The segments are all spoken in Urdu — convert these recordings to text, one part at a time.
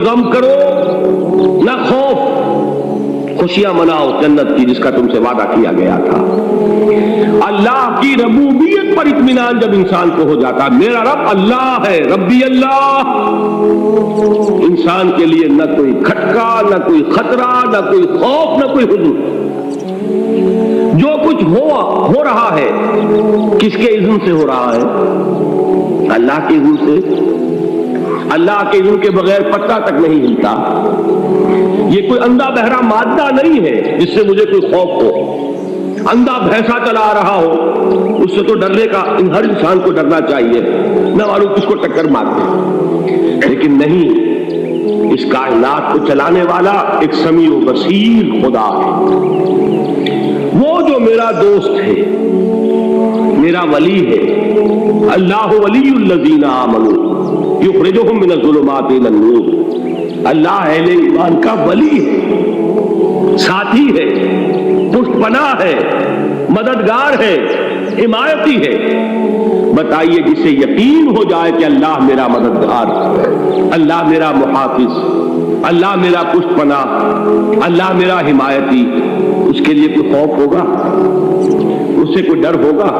غم کرو نہ خوف، خوشیاں مناؤ جنت کی جس کا تم سے وعدہ کیا گیا تھا۔ اللہ کی ربوبیت پر اطمینان جب انسان کو ہو جاتا، میرا رب اللہ ہے، ربی اللہ، انسان کے لیے نہ کوئی کھٹکا، نہ کوئی خطرہ، نہ کوئی خوف، نہ کوئی حزن۔ جو کچھ ہو رہا ہے کس کے اذن سے ہو رہا ہے؟ اللہ کے اذن سے۔ اللہ کے اذن کے بغیر پتا تک نہیں ہلتا۔ یہ کوئی اندھا بہرا مادہ نہیں ہے جس سے مجھے کوئی خوف ہو۔ اندھا بھینسا چلا رہا ہو اس سے تو ڈرنے کا ہر انسان کو ڈرنا چاہیے، نہ معلوم کس کو ٹکر مار دے، لیکن نہیں، اس کائنات کو چلانے والا ایک سمیع و بصیر خدا ہے۔ وہ جو میرا دوست ہے، میرا ولی ہے، اللہ ولی الذین آمنوا یخرجہم من الظلمات الی النور۔ اللہ اہل ایمان کا ولی ہے، ساتھی ہے، پشت پناہ ہے، مددگار ہے، حمایتی ہے۔ بتائیے جسے یقین ہو جائے کہ اللہ میرا مددگار، اللہ میرا محافظ، اللہ میرا پشت پناہ، اللہ میرا حمایتی، اس کے لیے کوئی خوف ہوگا؟ اس سے کوئی ڈر ہوگا؟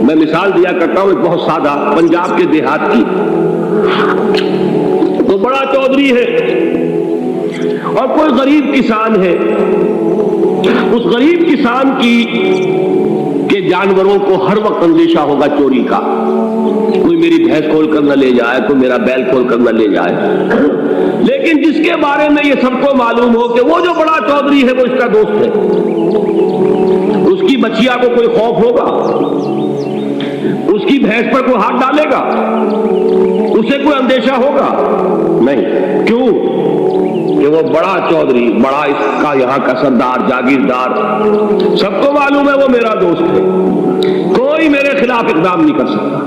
میں مثال دیا کرتا ہوں ایک بہت سادہ، پنجاب کے دیہات کی۔ تو بڑا چودھری ہے اور کوئی غریب کسان ہے۔ اس غریب کسان کے جانوروں کو ہر وقت اندیشہ ہوگا چوری کا، کوئی میری بھینس کھول کر نہ لے جائے، کوئی میرا بیل کھول کر نہ لے جائے۔ لیکن جس کے بارے میں یہ سب کو معلوم ہو کہ وہ جو بڑا چودھری ہے وہ اس کا دوست ہے، اس کی بچیا کو کوئی خوف ہوگا؟ اس کی بھینس پر کوئی ہاتھ ڈالے گا؟ اسے کوئی اندیشہ ہوگا؟ نہیں۔ کیوں؟ کہ وہ بڑا چودھری، بڑا اس کا یہاں کا سردار، جاگیردار، سب کو معلوم ہے وہ میرا دوست ہے، کوئی میرے خلاف اقدام نہیں کر سکتا۔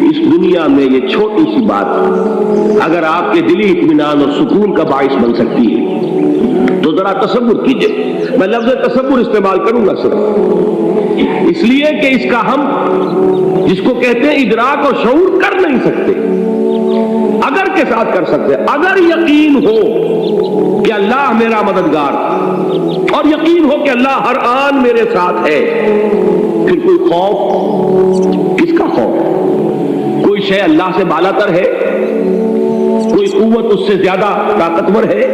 اس دنیا میں یہ چھوٹی سی بات اگر آپ کے دلی اطمینان اور سکون کا باعث بن سکتی ہے تو ذرا تصور کیجئے۔ میں لفظ تصور استعمال کروں گا صرف اس لیے کہ اس کا ہم جس کو کہتے ہیں ادراک اور شعور کر نہیں سکتے، اگر کے ساتھ کر سکتے۔ اگر یقین ہو کہ اللہ میرا مددگار اور یقین ہو کہ اللہ ہر آن میرے ساتھ ہے، پھر کوئی خوف، کس کا خوف؟ کوئی شے اللہ سے بالا تر ہے؟ کوئی قوت اس سے زیادہ طاقتور ہے؟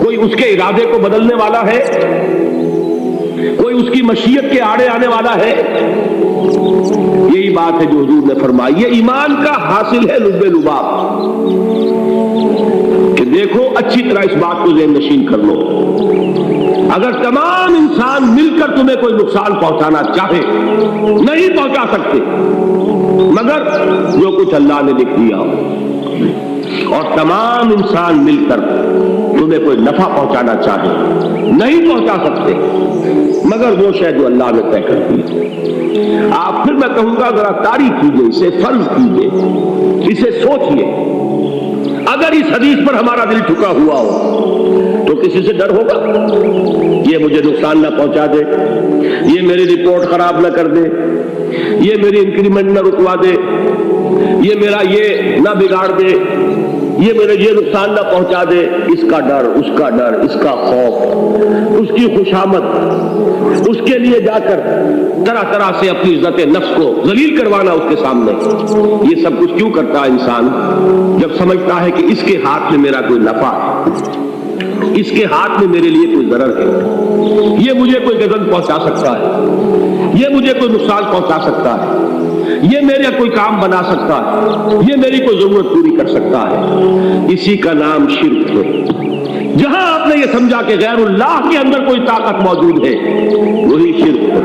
کوئی اس کے ارادے کو بدلنے والا ہے؟ کوئی اس کی مشیت کے آڑے آنے والا ہے؟ یہی بات ہے جو حضور نے فرمائی۔ یہ ایمان کا حاصل ہے لب لباب، کہ دیکھو اچھی طرح اس بات کو ذہن نشین کر لو، اگر تمام انسان مل کر تمہیں کوئی نقصان پہنچانا چاہے نہیں پہنچا سکتے، مگر جو کچھ اللہ نے لکھ دیا ہو، اور تمام انسان مل کر تمہیں کوئی نفع پہنچانا چاہے نہیں پہنچا سکتے، مگر وہ شے جو اللہ نے طے کر دی۔ آپ پھر میں کہوں گا ذرا تاریخ کیجئے، اسے فرض کیجئے، اسے سوچئے۔ اگر اس حدیث پر ہمارا دل ٹھکا ہوا ہو تو کسی سے ڈر ہوگا؟ یہ مجھے نقصان نہ پہنچا دے، یہ میری رپورٹ خراب نہ کر دے، یہ میری انکریمنٹ نہ رکوا دے، یہ میرا یہ نہ بگاڑ دے، یہ میرے یہ نقصان نہ پہنچا دے۔ اس کا ڈر، اس کا ڈر، اس کا خوف، اس کی خوشامد، اس کے لیے جا کر طرح طرح سے اپنی عزت نفس کو ذلیل کروانا اس کے سامنے، یہ سب کچھ کیوں کرتا ہے انسان؟ جب سمجھتا ہے کہ اس کے ہاتھ میں میرا کوئی نفع ہے، اس کے ہاتھ میں میرے لیے کوئی ضرر ہے، یہ مجھے کوئی غضب پہنچا سکتا ہے، یہ مجھے کوئی نقصان پہنچا سکتا ہے، یہ میرا کوئی کام بنا سکتا ہے، یہ میری کوئی ضرورت پوری کر سکتا ہے، اسی کا نام شرک ہے۔ جہاں آپ نے یہ سمجھا کہ غیر اللہ کے اندر کوئی طاقت موجود ہے، وہی شرک ہے۔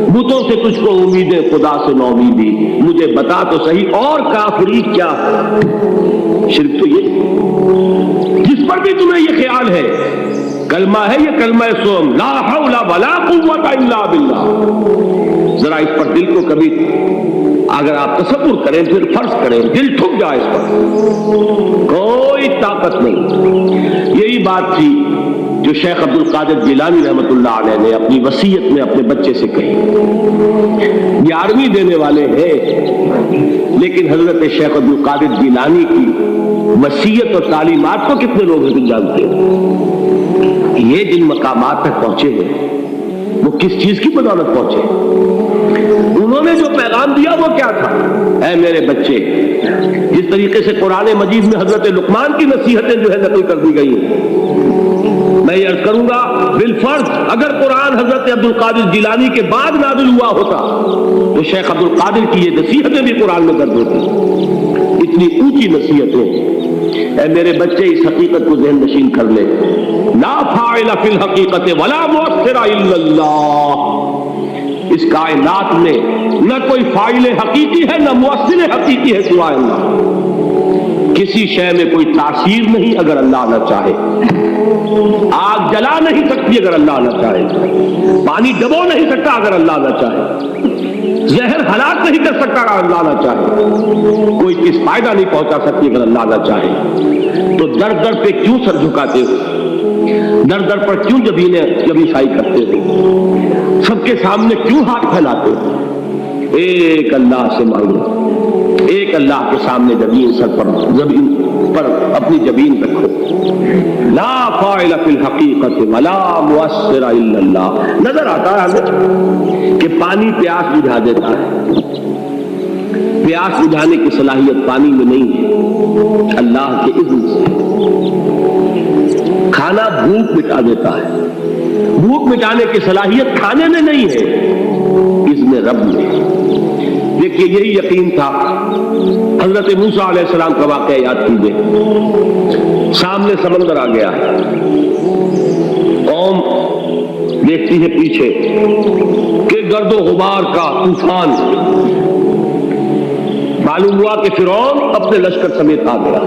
بتوں سے تجھ کو امید ہے، خدا سے نو امیدی، مجھے بتا تو صحیح اور کافری کیا ہے؟ شرک تو یہ جس پر بھی تمہیں یہ خیال ہے، کلمہ ہے یہ کلمہ سوم، لا حول ولا قوت الا باللہ، ذرا اس پر دل کو کبھی اگر آپ تصور کریں، پھر فرض کریں، دل ٹھک جائے، اس پر کوئی طاقت نہیں۔ یہی بات تھی جو شیخ عبد القادر جیلانی رحمۃ اللہ علیہ نے اپنی وصیت میں اپنے بچے سے کہی۔ 11ویں دینے والے ہیں، لیکن حضرت شیخ عبد القادر جیلانی کی وصیت اور تعلیمات کو کتنے لوگ ہیں تم جانتے ہو؟ یہ جن مقامات تک پہنچے ہیں وہ کس چیز کی بدولت پہنچے؟ انہوں نے جو پیغام دیا وہ کیا تھا؟ اے میرے بچے، جس طریقے سے قرآن مجید میں حضرت لقمان کی نصیحتیں جو ہے نقل کر دی گئی ہیں، میں یہ عرض کروں گا بالفرض اگر قرآن حضرت عبد القادر جیلانی کے بعد نازل ہوا ہوتا تو شیخ عبد القادر کی یہ نصیحتیں بھی قرآن میں درج ہوتی۔ اتنی اونچی نصیحتیں۔ اے میرے بچے، اس حقیقت کو ذہن نشین کر لے، لا فاعل فی الحقیقت ولا مؤثر الا اللہ۔ اس کائنات میں نہ کوئی فاعل حقیقی ہے نہ مؤثر حقیقی ہے سوائے اللہ۔ کسی شے میں کوئی تاثیر نہیں اگر اللہ نہ چاہے۔ آگ جلا نہیں سکتی اگر اللہ نہ چاہے، پانی ڈبو نہیں سکتا اگر اللہ نہ چاہے، زہر ہلاک نہیں کر سکتا اگر اللہ نہ چاہے، کوئی کس فائدہ نہیں پہنچا سکتی اگر اللہ نہ چاہے۔ تو در در پہ کیوں سر جھکاتے ہو؟ در در پر کیوں جبینشائی کرتے ہو؟ سب کے سامنے کیوں ہاتھ پھیلاتے ہو؟ ایک اللہ سے مانگو، ایک اللہ کے سامنے زمین پر اپنی جبین رکھو۔ لا فاعل فی الحقیقت ولا مؤثر الا اللہ۔ نظر آتا ہے ہمیں کہ پانی پیاس بجھا دیتا ہے، پیاس بجھانے کی صلاحیت پانی میں نہیں ہے، اللہ کے اذن سے۔ کھانا بھوک مٹا دیتا ہے، بھوک مٹانے کی صلاحیت کھانے میں نہیں ہے، اذن رب میں۔ دیکھیے یہی یقین تھا حضرت موسیٰ علیہ السلام کا واقعہ یاد کیجئے۔ سامنے سمندر آ گیا، قوم دیکھتی ہے پیچھے کہ گرد و غبار کا طوفان۔ معلوم ہوا کہ فرعون اپنے لشکر سمیت آ گیا۔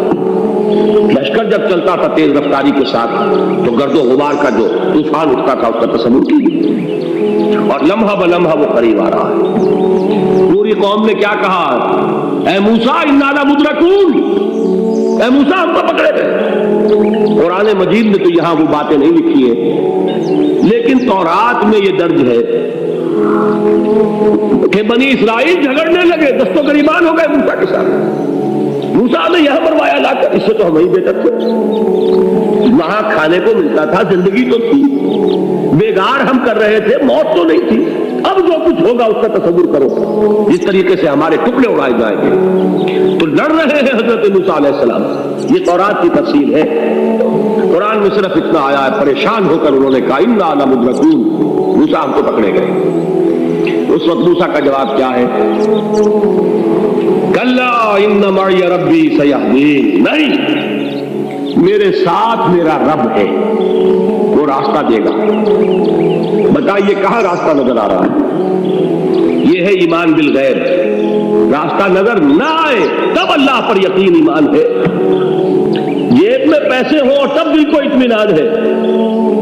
لشکر جب چلتا تھا تیز رفتاری کے ساتھ تو گرد و غبار کا جو طوفان اٹھتا تھا اس کا تصور کیجیے، اور لمحہ بلمحہ وہ قریب آ رہا ہے۔ پوری قوم نے کیا کہا؟ اے موسیٰ انا لمدرکون، اے موسیٰ ہم کو پکڑے گئے۔ قرآن مجید میں تو یہاں وہ باتیں نہیں لکھی ہیں، لیکن تورات میں یہ درج ہے کہ بنی اسرائیل جھگڑنے لگے، دست و گریبان ہو گئے موسیٰ کے ساتھ۔ موسیٰ نے یہاں بروایا لا کر، اس سے تو ہم ہی بہتر تھے، وہاں کھانے کو ملتا تھا، زندگی تو تھی، بیگار ہم کر رہے تھے، موت تو نہیں تھی۔ اب جو کچھ ہوگا اس کا تصور کرو، جس طریقے سے ہمارے ٹکڑے اڑائے جائیں گے۔ تو لڑ رہے ہیں حضرت موسیٰ علیہ السلام، یہ تورات کی تفصیل ہے۔ قرآن میں صرف اتنا آیا ہے، پریشان ہو کر انہوں نے کہا انا لمدرکون، موسیٰ ہم کو پکڑے گئے۔ اس وقت موسیٰ کا جواب کیا ہے؟ کلا ان معی ربی سیہدین، نہیں، میرے ساتھ میرا رب ہے، وہ راستہ دے گا۔ بتائیے کہاں راستہ نظر آ رہا ہے؟ یہ ہے ایمان بالغیب۔ راستہ نظر نہ آئے تب اللہ پر یقین ایمان ہے۔ جیب میں پیسے ہوں اور تب دل کو اطمینان ہے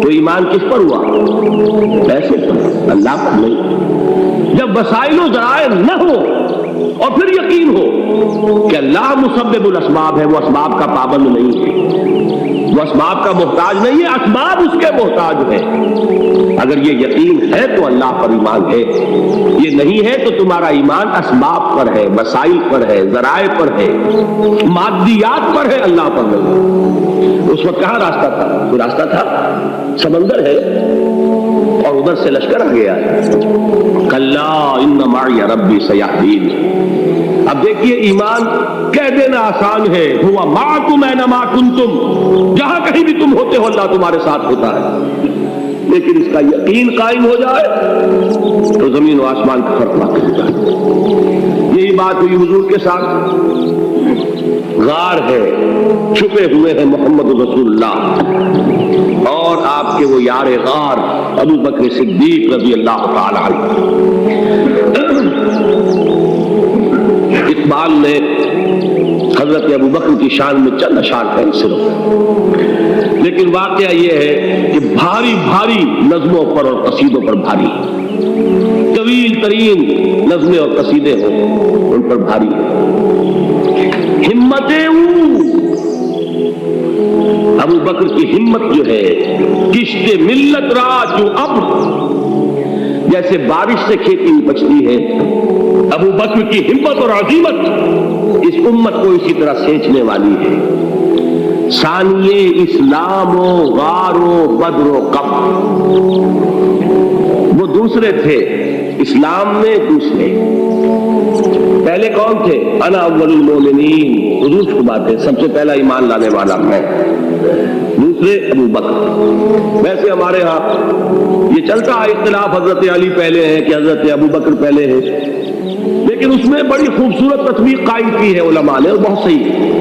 تو ایمان کس پر ہوا؟ پیسے پر، اللہ پر نہیں۔ جب وسائل و ذرائع نہ ہو اور پھر یقین ہو کہ اللہ مسبب الاسباب ہے، وہ اسباب کا پابند نہیں ہے، وہ اسباب کا محتاج نہیں ہے، اسباب اس کے محتاج ہے۔ اگر یہ یقین ہے تو اللہ پر ایمان ہے، یہ نہیں ہے تو تمہارا ایمان اسباب پر ہے، وسائل پر ہے، ذرائع پر ہے، مادیات پر ہے، اللہ پر نہیں۔ اس وقت کہاں راستہ تھا؟ کوئی راستہ تھا؟ سمندر ہے اور ادھر سے لشکر آ گیا ہے۔ کلا ان معی ربی سیہدین۔ اب دیکھیے ایمان کہہ دینا آسان ہے، ہوا معکم اینما کنتم، جہاں کہیں بھی تم ہوتے ہو اللہ تمہارے ساتھ ہوتا ہے، لیکن اس کا یقین قائم ہو جائے تو زمین و آسمان کا فرق واقع ہو جائے۔ یہی بات ہوئی حضور کے ساتھ۔ غار ہے، چھپے ہوئے ہیں محمد رسول اللہ اور آپ کے وہ یار غار ابو بکر صدیق رضی اللہ تعالی عنہ۔ اقبال نے حضرت ابو بکر کی شان میں چند اشعار کہیں صرف، لیکن واقعہ یہ ہے کہ بھاری بھاری نظموں پر اور قصیدوں پر بھاری، طویل ترین نظمیں اور قصیدے ہوں ان پر بھاری ہمتیں۔ ابو بکر کی ہمت جو ہے، کشت ملت را جو اب جیسے بارش سے کھیتی اپجتی ہے، ابو بکر کی ہمت اور عزیمت اس امت کو اسی طرح سینچنے والی ہے۔ ثانیے اسلام و غار و بدر و قبر، وہ دوسرے تھے اسلام میں، دوسرے پہلے کون تھے؟ انا اول المومنین، حضور کی بات ہے، سب سے پہلا ایمان لانے والا میں، دوسرے ابو بکر۔ ویسے ہمارے ہاں یہ چلتا ہے اختلاف، حضرت علی پہلے ہیں کہ حضرت ابو بکر پہلے ہیں، لیکن اس میں بڑی خوبصورت تطبیق قائم کی ہے علماء نے، اور بہت صحیح ہے۔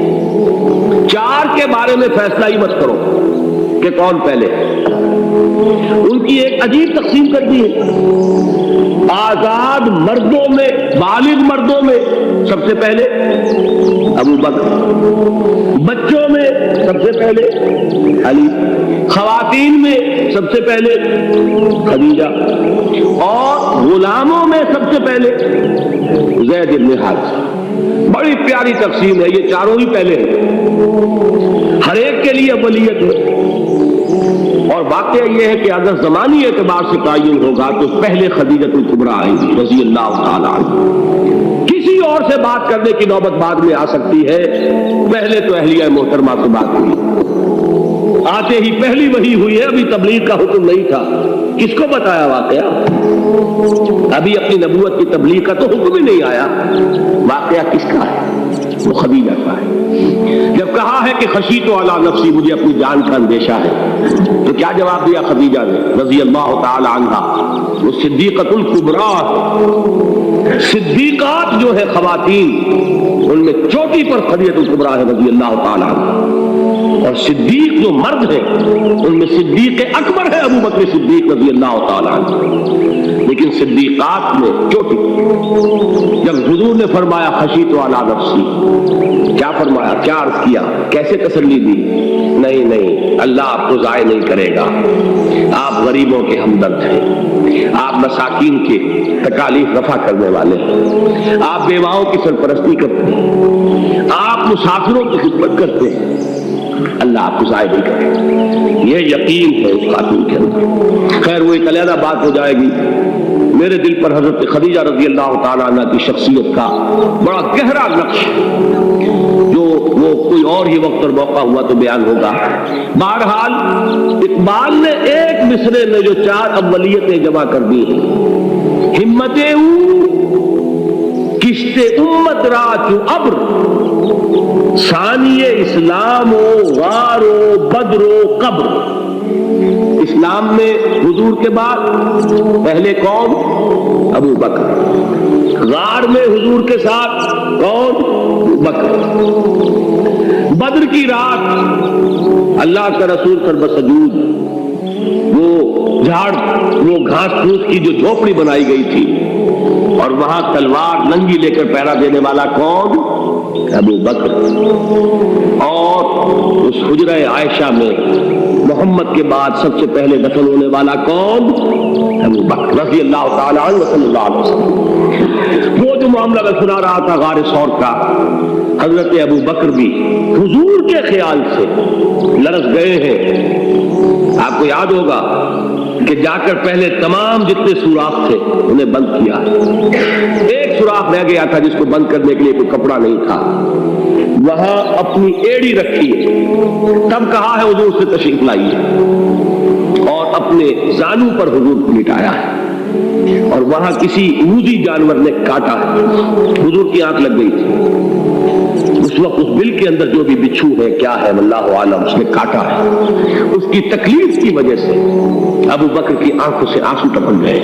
چار کے بارے میں فیصلہ ہی مت کرو کہ کون پہلے، ان کی ایک عجیب تقسیم کر دی ہے۔ آزاد مردوں میں، بالغ مردوں میں سب سے پہلے ابو بکر، بچوں میں سب سے پہلے علی، خواتین میں سب سے پہلے خدیجہ، اور غلاموں میں سب سے پہلے زید بن حارثہ۔ بڑی پیاری تقسیم ہے، یہ چاروں ہی پہلے ہیں، ہر ایک کے لیے اولیت ہے۔ اور واقعہ یہ ہے کہ اگر زمانی اعتبار سے تعین ہوگا تو پہلے خدیجۃ الکبریٰ آئیں گی رضی اللہ تعالیٰ عنہ۔ کسی اور سے بات کرنے کی نوبت بعد میں آ سکتی ہے، پہلے تو اہلیہ محترمہ سے بات ہوئی، آتے ہی پہلی وحی ہوئی ہے، ابھی تبلیغ کا حکم نہیں تھا۔ کس کو بتایا واقعہ؟ ابھی اپنی نبوت کی تبلیغ کا تو حکم ہی نہیں آیا، واقعہ کس کا ہے؟ وہ خدیجہ کا ہے۔ جب کہا ہے کہ خشیت علی نفسی، مجھے اپنی جان کا اندیشہ ہے، تو کیا جواب دیا خدیجہ نے رضی اللہ تعالی عنہا؟ وہ صدیقۃ الکبریٰ، صدیقات جو ہے خواتین، ان میں چوٹی پر خدیجۃ الکبریٰ ہے رضی اللہ تعالی عنہا، اور صدیق جو مرد ہے ان میں صدیق اکبر ہے ابو بکر صدیق رضی اللہ تعالی عنہ، لیکن صدیقات میں چوٹی۔ جب حضور نے فرمایا خشیت علی نفسی، کیا فرمایا، کیا عرض کیا، کیسے تسلی دی؟ نہیں نہیں، اللہ آپ کو ضائع نہیں کرے گا، آپ غریبوں کے ہمدرد ہیں، آپ مساکین کے تکالیف رفع کرنے والے ہیں، آپ بیواؤں کی سرپرستی کرتے ہیں، آپ مسافروں کی خدمت کرتے ہیں، اللہ آپ کو ضائع نہیں کرے گا، یہ یقین ہے اس خاتون کے اندر۔ خیر وہ ایک علیحدہ بات ہو جائے گی۔ میرے دل پر حضرت خدیجہ رضی اللہ تعالیٰ عنہ کی شخصیت کا بڑا گہرا نقش، جو وہ کوئی اور ہی وقت اور موقع ہوا تو بیان ہوگا۔ بہرحال اقبال نے ایک مصرے میں جو چار اولیتیں جمع کر دی ہیں، ہمتیں کشت امت را چو ابر، ثانی اسلام و غار و بدر و قبر۔ اسلام میں حضور کے بعد پہلے کون؟ ابو بکر۔ غار میں حضور کے ساتھ کون؟ بکر۔ بدر کی رات اللہ کا رسول سر بسجود، وہ جھاڑ، وہ گھاس پھوس کی جو جھوپڑی بنائی گئی تھی، اور وہاں تلوار ننگی لے کر پہرا دینے والا کون؟ ابو بکر۔ اور اس حجرہ عائشہ میں محمد کے بعد سب سے پہلے دفن ہونے والا کون؟ ابو بکر رضی اللہ تعالیٰ عنہ صلی اللہ علیہ وسلم۔ وہ جو معاملہ میں سنا رہا تھا غار ثور کا، حضرت ابو بکر بھی حضور کے خیال سے لرز گئے ہیں۔ آپ کو یاد ہوگا کہ جا کر پہلے تمام جتنے سوراخ تھے انہیں بند کیا، ایک سوراخ رہ گیا تھا جس کو بند کرنے کے لیے کوئی کپڑا نہیں تھا، وہاں اپنی ایڑی رکھی ہے، تب کہا ہے حضور سے تشریف لائیے، اور اپنے زانو پر حضور کو لٹایا ہے، اور وہاں کسی موذی جانور نے کاٹا ہے، حضور کی آنکھ لگ گئی تھی، اس وقت اس بل کے اندر جو بھی بچھو ہے کیا ہے اللہ عالم، اس نے کاٹا ہے، اس کی تکلیف کی وجہ سے ابو بکر کی آنکھوں سے آنسو ٹپک گئے،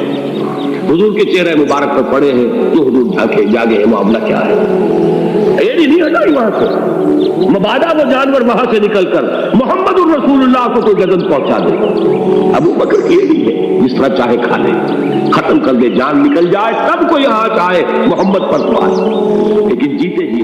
حضور کے چہرے مبارک پر پڑے ہیں، تو حضور جاگے ہیں، معاملہ کیا ہے؟ ایڑی نہیں ہٹائی وہاں سے، مبادا وہ جانور وہاں سے نکل کر محمد الرسول اللہ کو تو جگن پہنچا دے۔ ابو بکر کی ایڑی ہے، جس طرح چاہے کھا لے، ختم کر دے، جان نکل جائے، تب کو یہاں چاہے محمد پر تو آئے، لیکن جیتے جی